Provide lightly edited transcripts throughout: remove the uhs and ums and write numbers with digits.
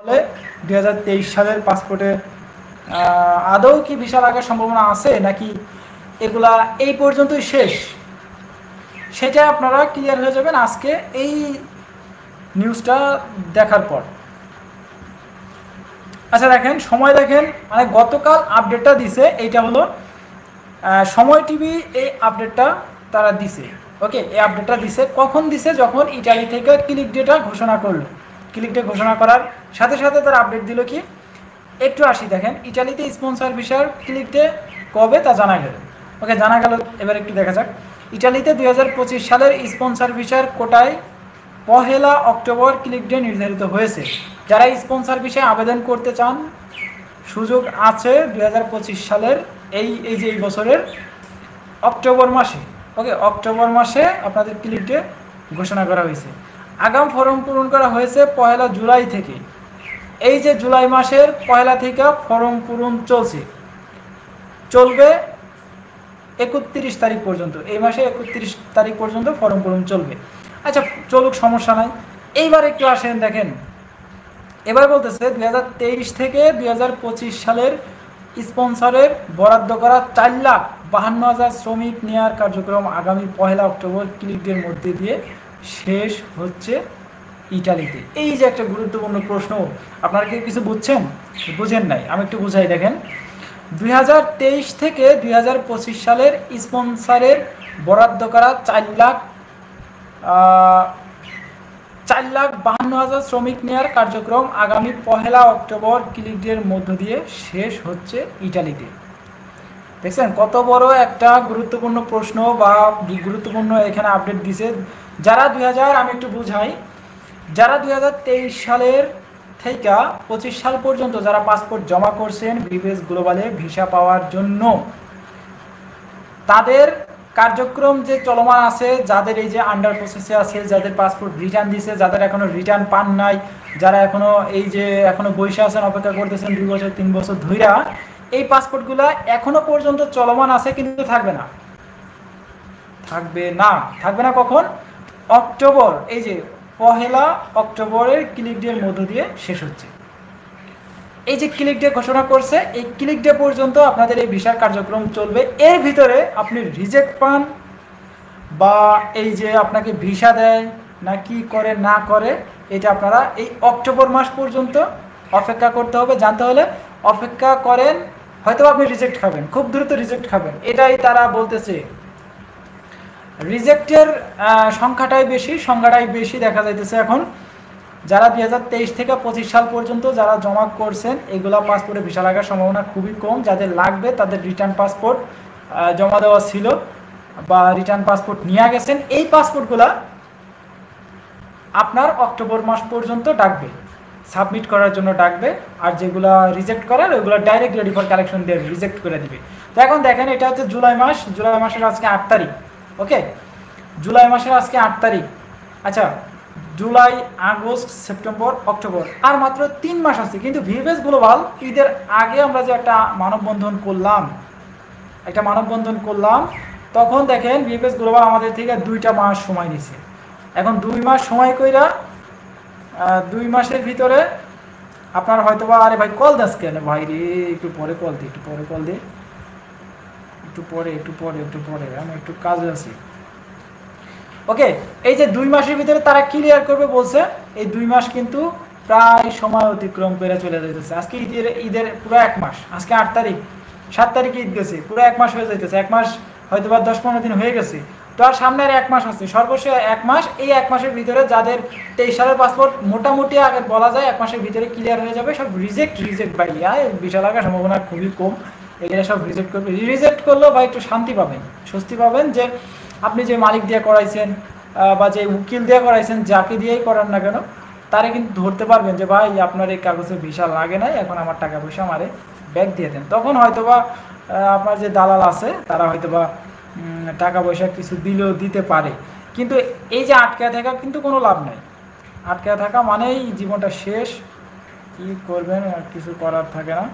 ফলে 2023 সালের পাসপোর্টে আদৌ কি ভিসা লাগার সম্ভাবনা আছে নাকি এগুলা এই পর্যন্তই শেষ, সেটা আপনারা ক্লিয়ার হয়ে যাবেন আজকে এই নিউজটা দেখার পর। আচ্ছা দেখেন, সময় দেখেন, মানে গতকাল আপডেটটা দিছে, এইটা হলো সময় টিভি এই আপডেটটা তারা দিছে। ওকে, এই আপডেটটা দিছে কখন দিছে? যখন ইটালি থেকে ক্লিক ডেটা ঘোষণা করলো। ক্লিক ডে ঘোষণা করার সাথে সাথে তারা আপডেট দিল কি, একটু আসি দেখেন ইটালিতে স্পন্সর ভিসার ক্লিক ডে কবে তা জানা গেল। ওকে, জানা গেল। এবার একটু দেখা যাক, ইটালিতে 2025 সালের স্পন্সর ভিসার কোটায় 1 অক্টোবর ক্লিক ডে নির্ধারিত হয়েছে। যারা স্পন্সর ভিসায় আবেদন করতে চান সুযোগ আছে 2025 সালের এই যে এই বছরের অক্টোবর মাসে। ওকে, অক্টোবর মাসে আপনাদের ক্লিক ডে ঘোষণা করা হয়েছে। আগাম ফর্ম পূরণ করা হয়েছে 1 জুলাই থেকে। এই যে জুলাই মাসের 1 থেকে ফর্ম পূরণ চলবে 31 তারিখ পর্যন্ত। এই মাসে 31 তারিখ পর্যন্ত ফর্ম পূরণ চলবে। আচ্ছা চলুক, সমস্যা নাই। এইবার একটু আসেন দেখেন, এবার বলতেছে 2023 থেকে 2025 সালের স্পন্সরের বরাদ্দ করা 4,52,000 শ্রমিক নেওয়ার কার্যক্রম আগামী 1 অক্টোবর ক্লিক ডের মধ্যে দিয়ে শেষ হচ্ছে ইটালিতে। এই যে একটা গুরুত্বপূর্ণ প্রশ্ন, আপনারা কি কিছু বুঝছেন? বুঝেন নাই, আমি একটু বুঝাই দেখেন। 2023 থেকে 2025 সালের স্পন্সরের বরাদ্দ করা 4,52,000 শ্রমিক নেওয়ার কার্যক্রম আগামী 1 অক্টোবর ক্লিক ডের মধ্য দিয়ে শেষ হচ্ছে ইটালিতে। দেখছেন কত বড় একটা গুরুত্বপূর্ণ প্রশ্ন বা গুরুত্বপূর্ণ এখানে আপডেট দিছে। যারা আমি একটু বুঝাই, যারা 2023 সালের থেকে 25 সাল পর্যন্ত যারা পাসপোর্ট জমা করছেন ভিভিএস গ্লোবালে ভিসা পাওয়ার জন্য, তাদের কার্যক্রম যে চলমান আছে, যাদের এই যে আন্ডার প্রসেসে আছে, যাদের পাসপোর্ট রিটার্ন দিছে, যাদের এখনো রিটার্ন পান নাই, যারা এখনো এই যে এখনো বসে আছেন অপেক্ষা করতেছেন 2 বছর 3 বছর ধইরা, এই পাসপোর্টগুলো এখনো পর্যন্ত চলমান আছে, কিন্তু থাকবে না কখন? অক্টোবর, এই যে 1 অক্টোবরের ক্লিক ডের মধ্য দিয়ে শেষ হচ্ছে। এই যে ক্লিক ডে ঘোষণা করছে, এই ক্লিক ডে পর্যন্ত আপনাদের এই ভিসার কার্যক্রম চলবে। এর ভিতরে আপনি রিজেক্ট পান বা এই যে আপনাকে ভিসা দেয় না কি করে না করে, এটা আপনারা এই অক্টোবর মাস পর্যন্ত অপেক্ষা করতে হবে। জানতে হলে অপেক্ষা করেন, হয়তো আপনি রিজেক্ট খাবেন, খুব দ্রুত রিজেক্ট খাবেন, এটাই তারা বলতেছে। রিজেক্টের সংখ্যাটাই বেশি দেখা যাইতেছে এখন। যারা 2023 থেকে 25 সাল পর্যন্ত যারা জমা করছেন, এগুলা পাসপোর্টে ভিসা লাগার সম্ভাবনা খুবই কম। যাদের লাগবে তাদের রিটার্ন পাসপোর্ট জমা দেওয়া ছিল বা রিটার্ন পাসপোর্ট নিয়ে গেছেন, এই পাসপোর্টগুলা আপনার অক্টোবর মাস পর্যন্ত ডাকবে, সাবমিট করার জন্য ডাকবে। আর যেগুলা রিজেক্ট করার ওইগুলো ডাইরেক্ট রেডি ফর কালেকশন দিয়ে রিজেক্ট করে দিবে। তো এখন দেখেন, এটা হচ্ছে জুলাই মাসের আজকে 8 তারিখ। ওকে, জুলাই মাসের আজকে 8 তারিখ। আচ্ছা, জুলাই, আগস্ট, সেপ্টেম্বর, অক্টোবর, আর মাত্র 3 মাস আছে। কিন্তু ভিভিএস গ্লোবাল ঈদের আগে আমরা যে একটা মানববন্ধন করলাম, তখন দেখেন ভিভিএস গ্লোবাল আমাদের থেকে 2টা মাস সময় নিছে। এখন 2 মাস সময় কইরা 2 মাসের ভিতরে আপনার হয়তোবা, আরে ভাই কল দাস কেন ভাই রে, একটু পরে কল দে, একটু পরে আমি একটু কাজে আছি। ওকে, এই যে 2 মাসের ভিতরে তারা ক্লিয়ার করবে বলছে। এই 2 মাস কিন্তু প্রায় সময় অতিক্রম করে চলে যাইতেছে। আজকে ঈদের পুরো 1 মাস, আজকে 8 তারিখ, 7 তারিখে ঈদ গেছে, পুরো 1 মাস হয়ে যাইতেছে। 1 মাস হয়তো বা 10-15 দিন হয়ে গেছে। তো আর সামনে আর 1 মাস আছে, সর্বশেষ 1 মাস। এই 1 মাসের ভিতরে যাদের 23 সালের পাসপোর্ট মোটামুটি আগে বলা যায় 1 মাসের ভিতরে ক্লিয়ার হয়ে যাবে, সব রিজেক্ট ভাই, ভিসা লাগার সম্ভাবনা খুবই কম। এগুলো সব রিজেক্ট করবে। রিজেক্ট করলেও ভাই একটু শান্তি পাবেন, স্বস্তি পাবেন যে আপনি যে মালিক দিয়ে করাইছেন বা যে উকিল দিয়ে করাইছেন, যাকে দিয়েই করান না কেন, তারে কিন্তু ধরতে পারবেন যে ভাই আপনার এই কাগজে ভিসা লাগে নাই, এখন আমার টাকা পয়সা আমারে ব্যাক দিয়ে দেন। তখন হয়তোবা আপনার যে দালাল আছে তারা হয়তোবা টাকা পয়সা কিছু দিতে পারে। কিন্তু এই যে আটকায় থাকা কিন্তু কোনো লাভ নাই। আটকায় থাকা মানেই জীবনটা শেষ, কি করবেন, আর কিছু করার থাকে না।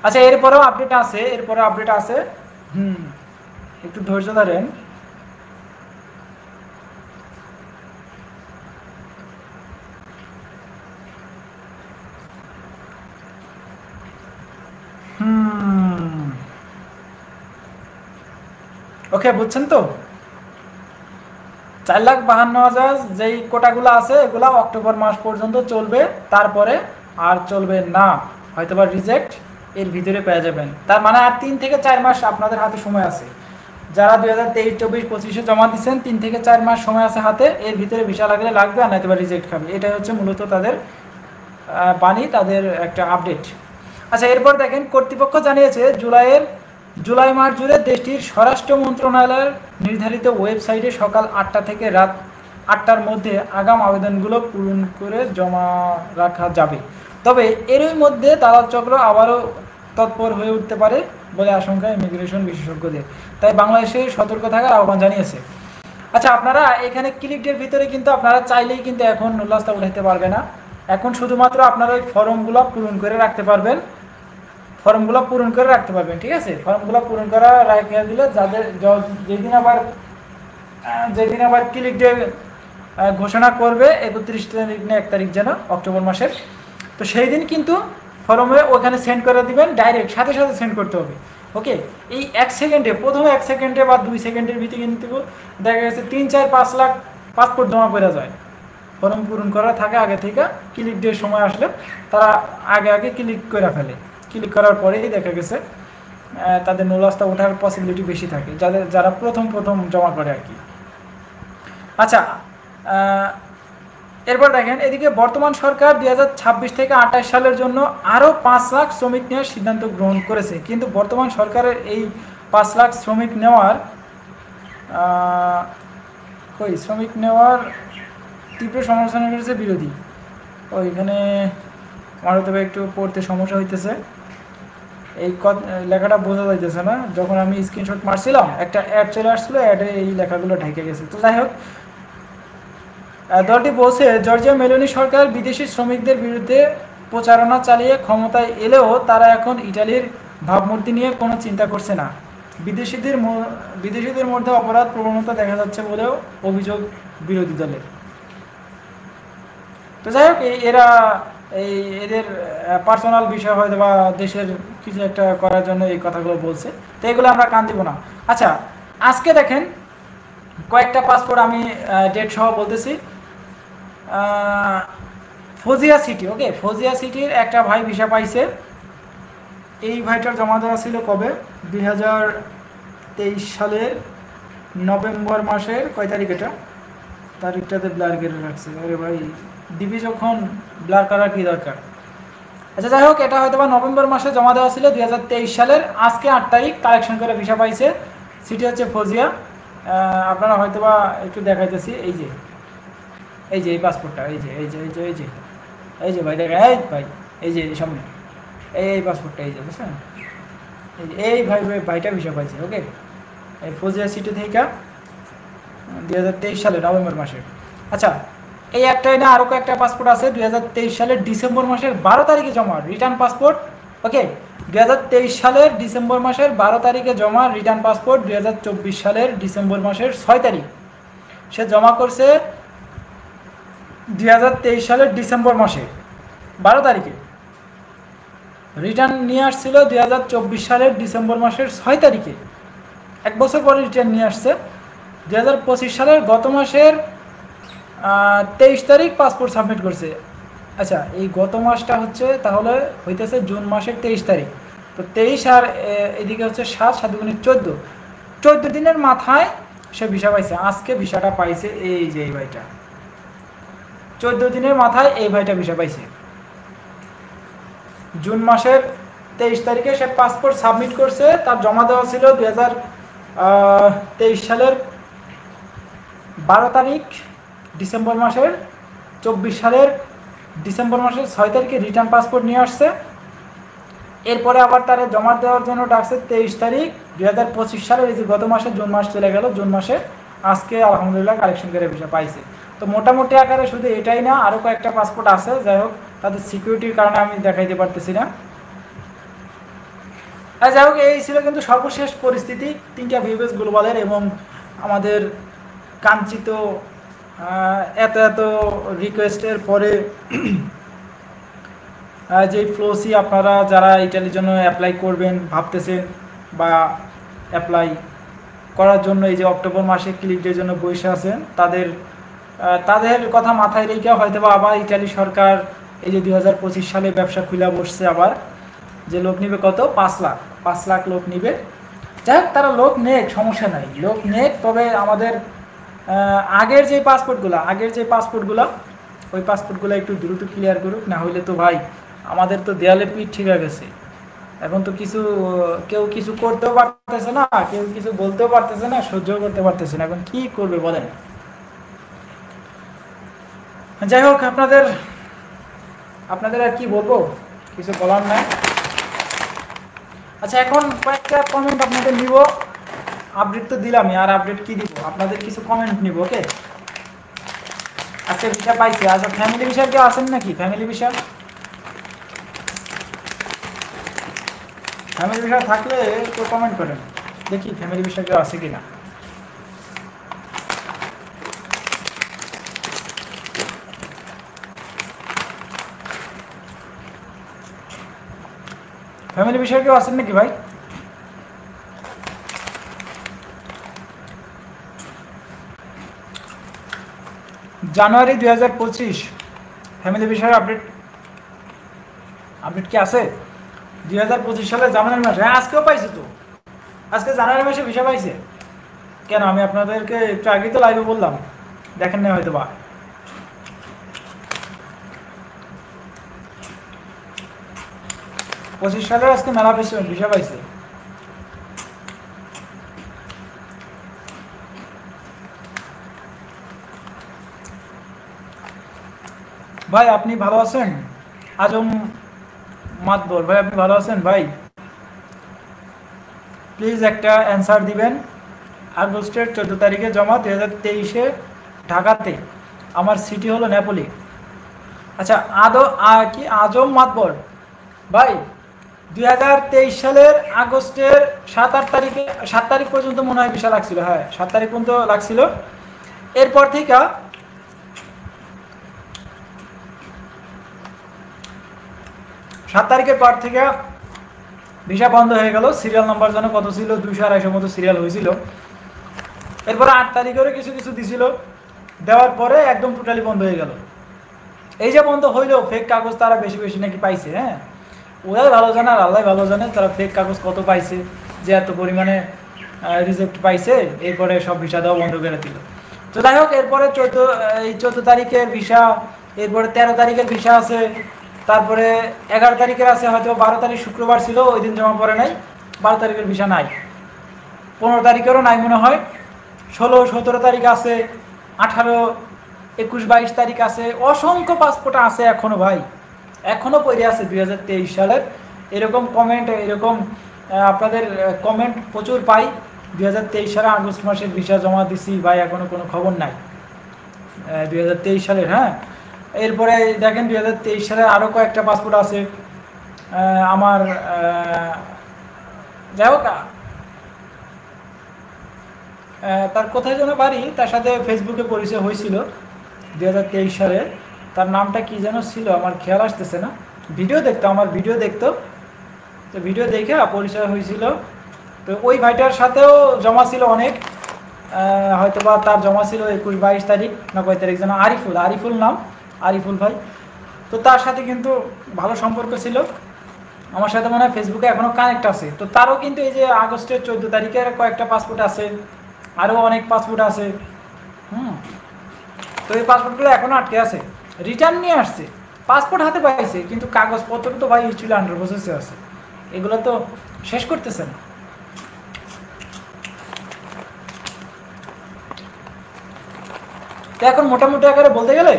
আচ্ছা, এরপরেও আপডেট আছে। একটু ধৈর্য ধরেন। ওকে, বুঝছেন তো? 4,52,000 যেই কোটাগুলো আছে এগুলা অক্টোবর মাস পর্যন্ত চলবে, তারপরে আর চলবে না, হয়তোবা রিজেক্ট এর ভিতরে পেয়ে যাবেন। তার মানে আর 3 থেকে 4 মাস আপনাদের হাতে সময় আছে। যারা 2023, 24, 25-এ জমা দিচ্ছেন 3 থেকে 4 মাস সময় আছে হাতে, এর ভিতরে ভিসা লাগলে লাগবে, আর নয়তো রিজেক্ট খাবে। এটাই হচ্ছে মূলত তাদের বাণী, তাদের একটা আপডেট। আচ্ছা, এরপর দেখেন কর্তৃপক্ষ জানিয়েছে জুলাই মাস জুড়ে দেশটির স্বরাষ্ট্র মন্ত্রণালয়ের নির্ধারিত ওয়েবসাইটে সকাল 8টা থেকে রাত 8টার মধ্যে আগাম আবেদনগুলো পূরণ করে জমা রাখা যাবে। তবে এরই মধ্যে দালাল চক্র আবারও তৎপর হয়ে উঠতে পারে বলে আশঙ্কা ইমিগ্রেশন বিশেষজ্ঞদের, তাই বাংলাদেশে সতর্ক থাকার আহ্বান জানিয়েছে। আচ্ছা, আপনারা এখানে ক্লিকডের ভিতরে কিন্তু আপনারা চাইলেই কিন্তু এখন উল্লাসটা উঠাইতে পারবে না। এখন শুধুমাত্র আপনারা ওই ফর্মগুলো পূরণ করে রাখতে পারবেন, ঠিক আছে? ফর্মগুলো পূরণ করা রাখিয়ে দিলে যাদের যেদিন আবার ক্লিক ডে ঘোষণা করবে 31 তারিখ না 1 তারিখ যেন অক্টোবর মাসের, তো সেই দিন কিন্তু ফর্মে ওখানে সেন্ড করে দিবেন, ডাইরেক্ট সাথে সাথে সেন্ড করতে হবে। ওকে, এই 1 সেকেন্ডে, প্রথমে 1 সেকেন্ডে বা 2 সেকেন্ডের ভিতরে কিন্তু দেখা গেছে 3, 4, 5 লাখ পাসপোর্ট জমা করে যায়। ফর্ম পূরণ করা থাকে আগে থেকে, ক্লিক ডে সময় আসলে তারা আগে ক্লিক করে ফেলে। ক্লিক করার পরেই দেখা গেছে তাদের নুলাসটা ওঠার পসিবিলিটি বেশি থাকে, যারা প্রথম জমা করে আর কি। আচ্ছা, এরপর দেখেন এদিকে বর্তমান সরকার 2026 থেকে 28 সালের জন্য আরও 5 লাখ শ্রমিক নেওয়ার সিদ্ধান্ত গ্রহণ করেছে। কিন্তু বর্তমান সরকারের এই 5 লাখ শ্রমিক নেওয়ার তীব্র সমালোচনা করেছে বিরোধী। ওইখানে আমার হয়তো একটু পড়তে সমস্যা হইতেছে, এই লেখাটা বোঝা যাইতেছে না। যখন আমি স্ক্রিনশট মারছিলাম একটা অ্যাড চলে আসছিলো, অ্যাডে এই লেখাগুলো ঢেকে গেছে। তো যাই হোক, দলটি বলছে জর্জিয়া মেলোনি সরকার বিদেশি শ্রমিকদের বিরুদ্ধে প্রচারণা চালিয়ে ক্ষমতায় এলেও তারা এখন ইটালির ভাবমূর্তি নিয়ে কোনো চিন্তা করছে না। বিদেশিদের মধ্যে অপরাধ প্রবণতা দেখা যাচ্ছে বলেও অভিযোগ বিরোধী দলের। তো যাই হোক, এদের পার্সোনাল বিষয় হয়তো বা দেশের কিছু একটা করার জন্য এই কথাগুলো বলছে, তো এগুলো আমরা কান দিব না। আচ্ছা, আজকে দেখেন কয়েকটা পাসপোর্ট আমি ডেট সহ বলতেছি। ফজিয়া সিটি, ওকে, ফজিয়া সিটির একটা ভাই ভিসা পাইছে। এই ভাইটার জমা দেওয়া ছিল কবে? 2023 সালের নভেম্বর মাসের কয় তারিখ? এটা তারিখটাতে ব্লার করে রাখছে। আরে ভাই, ডিবি যখন ব্লার করার কি দরকার? আচ্ছা, যাই হোক, এটা হয়তো বা নভেম্বর মাসে জমা দেওয়া ছিল 2023 সালের। আজকে 8 তারিখ কালেকশন করে ভিসা পাইছে। সিটি হচ্ছে ফজিয়া। আপনারা হয়তো বা একটু দেখাইতেছি, এই যে এই পাসপোর্টটা, এই যে ভাই দেখা, এই ভাই, এই যে সামনে এই পাসপোর্টটা, এই যে বুঝছেন, এই ভাইটা ভিসা পাইছে। ওকে, এই ফজিয়া সিটি থেকে 2023 সালে নভেম্বর মাসে। আচ্ছা, এই একটাই না, আরও কয়েকটা পাসপোর্ট আছে 2023 সালের ডিসেম্বর মাসের 12 তারিখে জমা রিটার্ন পাসপোর্ট। ওকে, 2023 সালের ডিসেম্বর মাসের 12 তারিখে জমা রিটার্ন পাসপোর্ট 2024 সালের ডিসেম্বর মাসের 6 তারিখ সে জমা করছে। 2023 সালের ডিসেম্বর মাসে 12 তারিখে রিটার্ন নিয়ে আসছিল 2024 সালের ডিসেম্বর মাসের 6 তারিখে, 1 বছর পরে রিটার্ন নিয়ে আসছে। 2025 সালের গত মাসের 23 তারিখ পাসপোর্ট সাবমিট করছে। আচ্ছা, এই গত মাসটা হচ্ছে তাহলে হইতেছে জুন মাসের 23 তারিখ। তো 23 আর এদিকে হচ্ছে 7, 7 গুণে 14 দিনের মাথায় সে ভিসা পাইছে। আজকে ভিসাটা পাইছে এই যে এই ভাইটা, 14 দিনের মাথায় এই ভাইটা ভিসা পাইছে। জুন মাসের 23 তারিখে সে পাসপোর্ট সাবমিট করছে। তার জমা দেওয়া ছিল 2023 সালের 12 তারিখ ডিসেম্বর মাসের, 24 সালের ডিসেম্বর মাসের 6 তারিখে রিটার্ন পাসপোর্ট নিয়ে আসছে। এরপরে আবার তারা জমা দেওয়ার জন্য ডাকছে 23 তারিখ 2025 সালের, এই যে গত মাসে জুন মাস চলে গেল, জুন মাসে আজকে আলহামদুলিল্লাহ কালেকশন করে ভিসা পাইছে। তো মোটামুটি আকারে শুধু এটাই না, আরও কয়েকটা পাসপোর্ট আছে। যাই হোক, তাদের সিকিউরিটির কারণে আমি দেখাইতে পারতেছি না। আর যাই হোক, এই ছিল কিন্তু সর্বশেষ পরিস্থিতি 3টা ভিউবেজ গ্লোবালের এবং আমাদের কাঙ্ক্ষিত এত এত রিকোয়েস্টের পরে যে ফ্লোসি আপনারা যারা ইটালির জন্য অ্যাপ্লাই করবেন ভাবতেছেন বা অ্যাপ্লাই করার জন্য এই যে অক্টোবর মাসে ক্লিকদের জন্য বসে আছেন, তাদের কথা মাথায় রেখে হয়তো বা আবার ইটালি সরকার এই যে 2025 সালে ব্যবসা খুলে বসছে আবার, যে লোক নিবে কত 5 লাখ লোক নিবে। যাই হোক, তারা লোক নেক, সমস্যা নাই, লোক নেক, তবে আমাদের আগের যে পাসপোর্টগুলো ওই পাসপোর্টগুলো একটু দ্রুত ক্লিয়ার করুক, না হইলে তো ভাই আমাদের তো দেয়ালে পিঠ ঠিক হয়ে গেছে। এখন তো কেউ কিছু করতেও পারতেছে না, কেউ কিছু বলতেও পারতেছে না, সহ্য করতে পারতেছে না, এখন কি করবে বলেন। যাই হোক, আপনাদের আর কি বলবো, কিছু বলার নাই। আচ্ছা, এখন কয়েকটা কমেন্ট আপনাদের নিব, আপডেট তো দিলামই, আর আপডেট কি দিব, আপনাদের কিছু কমেন্ট নিব। ওকে, আজকে ভিসা পাইছি। আচ্ছা, ফ্যামিলি ভিসা কেউ আসেন নাকি? ফ্যামিলি ভিসা থাকলে তো কমেন্ট করেন, দেখি ফ্যামিলি ভিসা কেউ আসে কিনা। ফ্যামিলি বিষয়ে কেউ আসেন নাকি ভাই? জানুয়ারি 2025 ফ্যামিলি বিষয়ের আপডেট কি আছে? 2025 সালে জানুয়ারি মাসে, হ্যাঁ আজকেও পাইছে তো, আজকে জানুয়ারি মাসে ভিসা পাইছে। কেন, আমি আপনাদেরকে একটু আগেই তো লাইভে বললাম, দেখেন না হয়তো বা। পঁচিশ সালে আজকে মেলা ভিসা পাইছে। ভাই আপনি ভালো আছেন? আজম মাতবর ভাই, আপনি ভালো আছেন ভাই? প্লিজ একটা অ্যান্সার দিবেন। আগস্টের 14 তারিখে জমা, 2023-এ ঢাকাতে, আমার সিটি হলো নেপোলি। আচ্ছা, আজম মাতবর ভাই, 2023 সালের আগস্টের 7 তারিখ পর্যন্ত মনে হয় ভিসা লাগছিল। হ্যাঁ, 7 তারিখ পর্যন্ত লাগছিল। এরপর থেকে 7 তারিখের পর থেকে ভিসা বন্ধ হয়ে গেল। সিরিয়াল নাম্বার যেন কত ছিল, 200-250 মতো সিরিয়াল হয়েছিল। এরপরে 8 তারিখেরও কিছু দিছিল, দেওয়ার পরে একদম টোটালি বন্ধ হয়ে গেল। এই যে বন্ধ হইলেও ফেক কাগজ তারা বেশি নাকি পাইছে। হ্যাঁ, ওরাই ভালো জানে আর আল্লাহ ভালো জানে তারা ফেক কাগজ কত পাইছে, যে এত পরিমাণে রিজেক্ট পাইছে, এরপরে সব ভিসা দেওয়া বন্ধ করে দিল। তো যাই হোক, এরপরে 14 তারিখের ভিসা, এরপরে 13 তারিখের ভিসা আছে, তারপরে 11 তারিখের আছে, হয়তো 12 তারিখ শুক্রবার ছিল, ওই দিন জমা পড়ে নাই, 12 তারিখের ভিসা নাই, 15 তারিখেরও নাই মনে হয়, 16-17 তারিখ আছে, 18, 21, 22 তারিখ আছে, অসংখ্য পাসপোর্ট আছে এখনো ভাই, এখনো পড়ে আছে 2023 সালের। এরকম কমেন্ট, এরকম আপনাদের কমেন্ট প্রচুর পাই। 2023 সালে আগস্ট মাসের ভিসা জমা দিছি ভাই, এখনো কোনো খবর নাই 2023 সালের। হ্যাঁ, এরপরে দেখেন 2023 সালে আরও কয়েকটা পাসপোর্ট আছে আমার। যাই হোক, তার কোথায় যেন বাড়ি, তার সাথে ফেসবুকে পরিচয় হয়েছিল 2023 সালে। তার নামটা কি যেন ছিল, আমার খেয়াল আসতেছে না। আমার ভিডিও দেখতো, তো ভিডিও দেখে পরিচয় হয়েছিল। তো ওই ভাইটার সাথেও জমা ছিল অনেক, হয়তো বা তার জমা ছিল 21-22 তারিখ না কয় তারিখ যেন, আরিফুল নাম, আরিফুল ভাই। তো তার সাথে কিন্তু ভালো সম্পর্ক ছিল, আমার সাথে মনে হয় ফেসবুকে এখনও কানেক্ট আছে। তো তারও কিন্তু এই যে আগস্টের 14 তারিখের কয়েকটা পাসপোর্ট আছে, আরও অনেক পাসপোর্ট আছে। তো এই পাসপোর্টগুলো এখনও আটকে আছে, রিটার্ন নিয়ে আসছে, পাসপোর্ট হাতে পাইছে, কিন্তু কাগজপত্র তো ভাই স্টিল আন্ডার প্রসেসে আছে, এগুলো তো শেষ করতেছে না। তো এখন মোটামুটি আকারে বলতে গেলে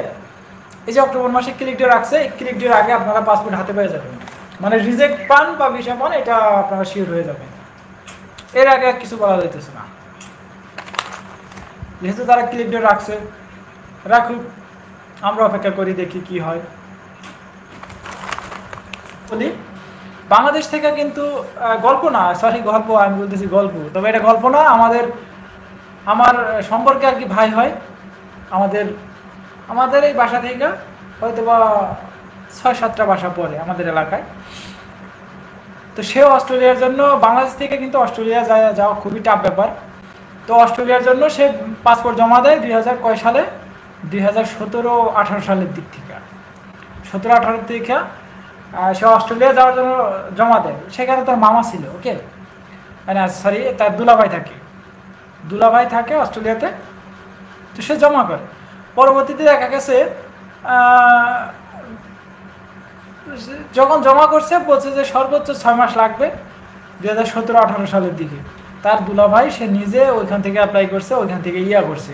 এই যে অক্টোবর মাসে ক্লিক ডে রাখছে, এই ক্লিক ডের আগে আপনারা পাসপোর্ট হাতে পেয়ে যাবেন, মানে রিজেক্ট পান বা ভিসা পান এটা আপনারা শিওর হয়ে যাবে। এর আগে কিছু বলা যাইতেছে না, যেহেতু তারা ক্লিক ডে রাখছে, রাখুক, আমরা অপেক্ষা করি, দেখি কি হয়। বলি বাংলাদেশ থেকে কিন্তু গল্প না, সরি গল্প আমি বলতেছি গল্প, তবে এটা গল্প না, আমার সম্পর্কে আর কি ভাই হয়, আমাদের আমাদের এই বাসা থেকে হয়তো বা 6-7টা বাসা পড়ে আমাদের এলাকায়। তো সেও অস্ট্রেলিয়ার জন্য, বাংলাদেশ থেকে কিন্তু অস্ট্রেলিয়া যাওয়া খুবই টাফ ব্যাপার। তো অস্ট্রেলিয়ার জন্য সে পাসপোর্ট জমা দেয় 2000 কয় সালে, 2017-18 সালের দিক থেকে, 17-18 থেকে সে অস্ট্রেলিয়া যাওয়ার জন্য জমা দেয়। সেখানে তার মামা ছিল, ওকে, না সরি, তার দুলাভাই থাকে অস্ট্রেলিয়াতে। তো সে জমা করে, পরবর্তীতে দেখা গেছে যখন জমা করছে বলছে যে সর্বোচ্চ 6 মাস লাগবে 2017-18 সালের দিকে। তার দুলাভাই সে নিজে ওইখান থেকে অ্যাপ্লাই করছে, ওইখান থেকে করছে।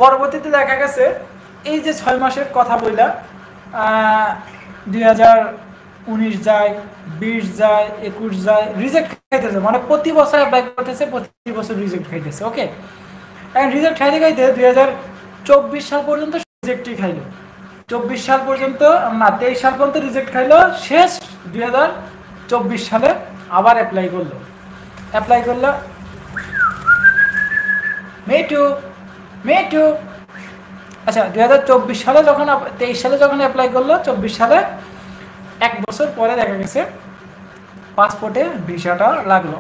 পরবর্তীতে দেখা গেছে এই যে 6 মাসের কথা বললা, 2019 যায়, 20 যায়, 21 যায়, রিজেক্ট খাইতেছে, মানে প্রতি বছর অ্যাপ্লাই করতেছে, প্রতি বছর রিজেক্ট খাইতেছে। ওকে, এখন রিজেক্ট খাইতে খাইতে 2024 সাল পর্যন্ত রিজেক্টই খাইলো, 24 সাল পর্যন্ত না 23 সাল পর্যন্ত রিজেক্ট খাইলো, শেষ 2024 সালে আবার অ্যাপ্লাই করলো মে টু। আচ্ছা 2024 সালে যখন 23 সালে যখন অ্যাপ্লাই করলো, 24 সালে 1 বছর পরে দেখা গেছে পাসপোর্টে ভিসাটা লাগলো,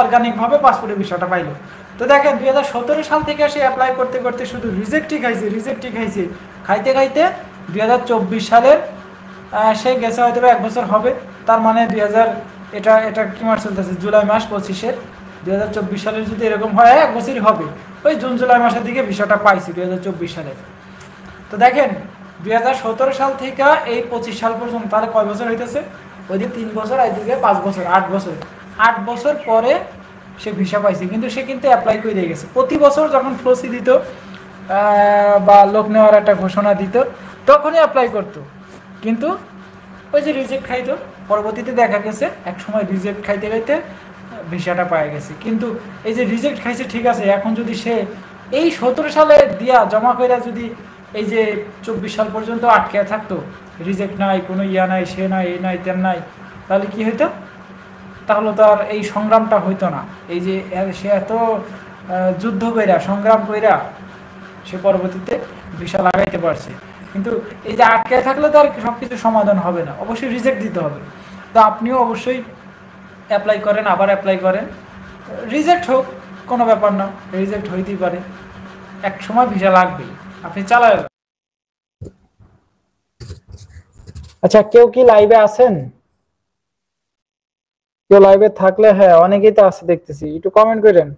অর্গানিকভাবে পাসপোর্টে ভিসাটা পাইলো। তো দেখেন 2017 সাল থেকে সে অ্যাপ্লাই করতে করতে শুধু রিজেক্টই খাইছে, খাইতে 2024 সালের সে গেছে হয়তো 1 বছর হবে, তার মানে এটা কি মাস চলতেছে, জুলাই মাস 25-এর, 2024 সালের যদি এরকম হয় 1 বছরই হবে, ওই জুন জুলাই মাসের দিকে ভিসাটা পাইছি 2024 সালে। তো দেখেন 2017 সাল থেকে এই 25 সাল পর্যন্ত তাহলে কয় বছর হইতেছে, ওইদিকে 3 বছর, এইদিকে 5 বছর, 8 বছর পরে সে ভিসা পাইছে। কিন্তু সে কিন্তু অ্যাপ্লাই করে দিয়ে গেছে, প্রতি বছর যখন ফ্লোসি দিত বা লোক নেওয়ার একটা ঘোষণা দিত তখনই অ্যাপ্লাই করতো, কিন্তু ওই যে রিজেক্ট খাইতো। পরবর্তীতে দেখা গেছে এক সময় রিজেক্ট খাইতে ভিসাটা পাওয়া গেছে। কিন্তু এই যে রিজেক্ট খাইছে ঠিক আছে, এখন যদি সে এই 17 সালে দিয়া জমা করে যদি এই যে 24 সাল পর্যন্ত আটকে থাকতো, রিজেক্ট নাই, কোনো নাই, সে নাই, এই নাই, তেন নাই, তাহলে কি হইতো, তাহলে তো আর এই সংগ্রামটা হইতো না। এই যে সে এত যুদ্ধ কইরা, সংগ্রাম কইরা সে পরবর্তীতে ভিসা লাগাইতে পারছে। কিন্তু এই যে আটকে থাকলে তো আর সব কিছু সমাধান হবে না, অবশ্যই রিজেক্ট দিতে হবে। তো আপনিও অবশ্যই অ্যাপ্লাই করেন, আবার অ্যাপ্লাই করেন, রিজেক্ট হোক কোনো ব্যাপার না, রিজেক্ট হইতেই পারে, এক সময় ভিসা লাগবেই, আপনি চালাবেন। আচ্ছা, কেউ কি লাইভে আছেন? কেউ লাইভে থাকলে, হ্যাঁ অনেকেই তো আছে দেখতেছি, একটু কমেন্ট করেন।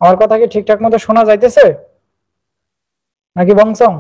আমার কথা কি ঠিকঠাক মতো শোনা যাইতেছে নাকি বংসং?